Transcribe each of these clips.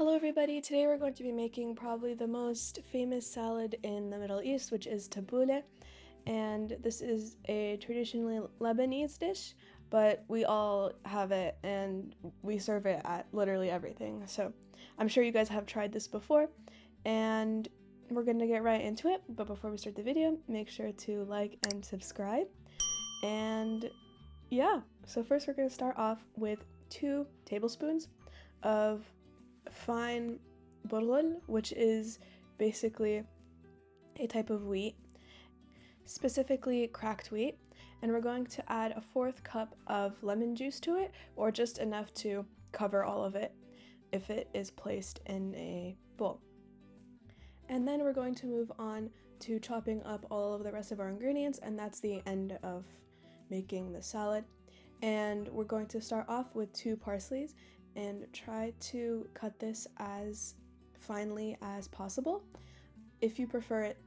Hello everybody, today we're going to be making probably the most famous salad in the Middle East, which is tabbouleh, and this is a traditionally Lebanese dish, but we all have it and we serve it at literally everything. So I'm sure you guys have tried this before, and we're going to get right into it. But before we start the video, make sure to like and subscribe. And yeah, so first we're going to start off with 2 tablespoons of fine bulgur, which is basically a type of wheat, specifically cracked wheat, and we're going to add a 1/4 cup of lemon juice to it, or just enough to cover all of it if it is placed in a bowl. And then we're going to move on to chopping up all of the rest of our ingredients, and that's the end of making the salad. And we're going to start off with 2 parsleys and try to cut this as finely as possible. If you prefer it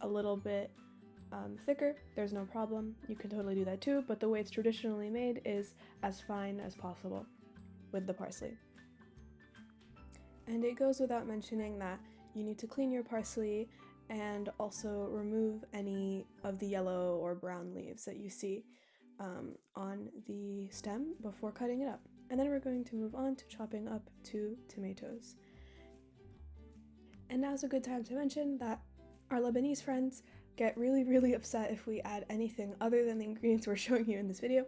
a little bit thicker, there's no problem. You can totally do that too, but the way it's traditionally made is as fine as possible with the parsley. And it goes without mentioning that you need to clean your parsley and also remove any of the yellow or brown leaves that you see on the stem before cutting it up. And then we're going to move on to chopping up 2 tomatoes. And now's a good time to mention that our Lebanese friends get really upset if we add anything other than the ingredients we're showing you in this video.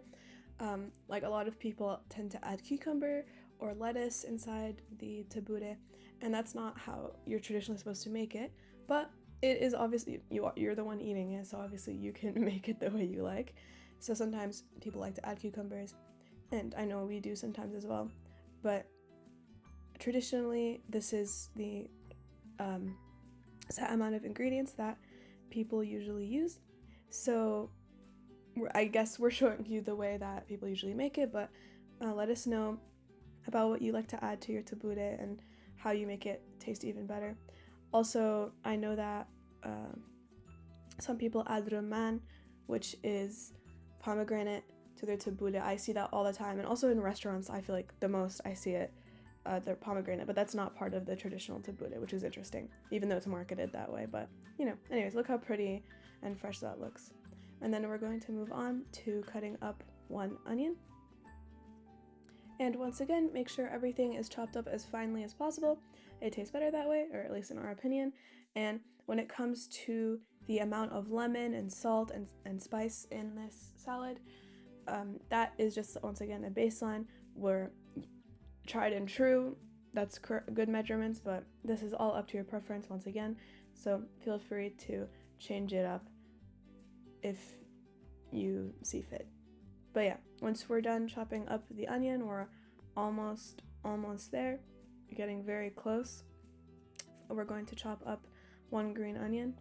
Like a lot of people tend to add cucumber or lettuce inside the tabbouleh, and that's not how you're traditionally supposed to make it, but it is obviously, you're the one eating it, so obviously you can make it the way you like. So sometimes people like to add cucumbers, and I know we do sometimes as well, but traditionally this is the set amount of ingredients that people usually use. So I guess we're showing you the way that people usually make it, but let us know about what you like to add to your tabbouleh and how you make it taste even better. Also, I know that some people add rumman, which is pomegranate, to their tabbouleh. I see that all the time, and also in restaurants I feel like the most I see it, the pomegranate, but that's not part of the traditional tabbouleh, which is interesting, even though it's marketed that way. But you know, anyways, look how pretty and fresh that looks. And then we're going to move on to cutting up 1 onion. And once again, make sure everything is chopped up as finely as possible. It tastes better that way, or at least in our opinion. And when it comes to the amount of lemon and salt and spice in this salad, that is just, once again, a baseline. We're tried and true, that's good measurements, but this is all up to your preference once again, so feel free to change it up if you see fit. But yeah, once we're done chopping up the onion, we're almost there, getting very close. We're going to chop up 1 green onion,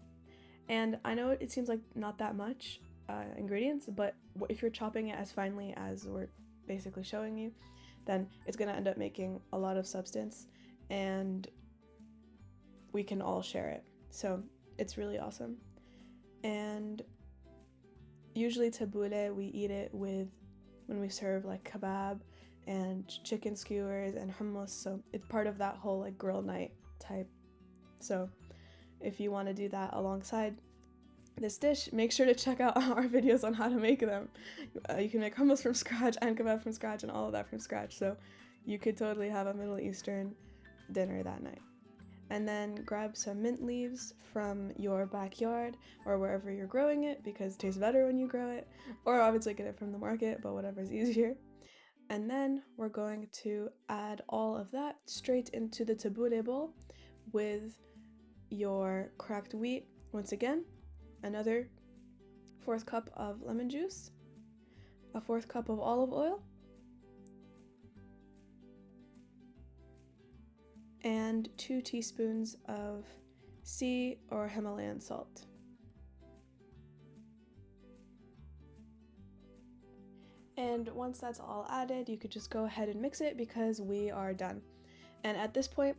and I know it seems like not that much ingredients, but if you're chopping it as finely as we're basically showing you, then it's going to end up making a lot of substance, and we can all share it. So it's really awesome. And usually tabbouleh, we eat it with, when we serve like kebab and chicken skewers and hummus, so it's part of that whole like grill night type. So if you want to do that alongside this dish, make sure to check out our videos on how to make them. You can make hummus from scratch and kebab from scratch and all of that from scratch, so you could totally have a Middle Eastern dinner that night. And then grab some mint leaves from your backyard or wherever you're growing it, because it tastes better when you grow it, or obviously get it from the market, but whatever's easier. And then we're going to add all of that straight into the tabbouleh bowl with your cracked wheat. Once again, another 1/4 cup of lemon juice, a 1/4 cup of olive oil, and 2 teaspoons of sea or Himalayan salt. And once that's all added, you could just go ahead and mix it, because we are done. And at this point,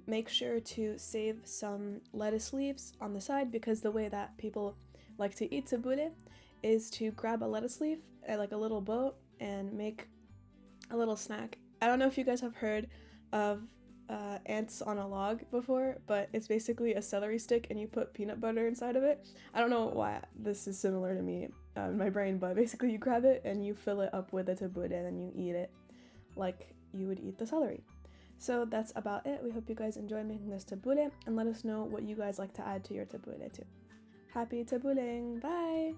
make sure to save some lettuce leaves on the side, because the way that people like to eat tabbouleh is to grab a lettuce leaf, like a little boat, and make a little snack. I don't know if you guys have heard of ants on a log before, but it's basically a celery stick and you put peanut butter inside of it. I don't know why this is similar to me in my brain, but basically you grab it and you fill it up with a tabbouleh and you eat it like you would eat the celery. So that's about it. We hope you guys enjoy making this tabbouleh and let us know what you guys like to add to your tabbouleh too. Happy tabboulehing! Bye!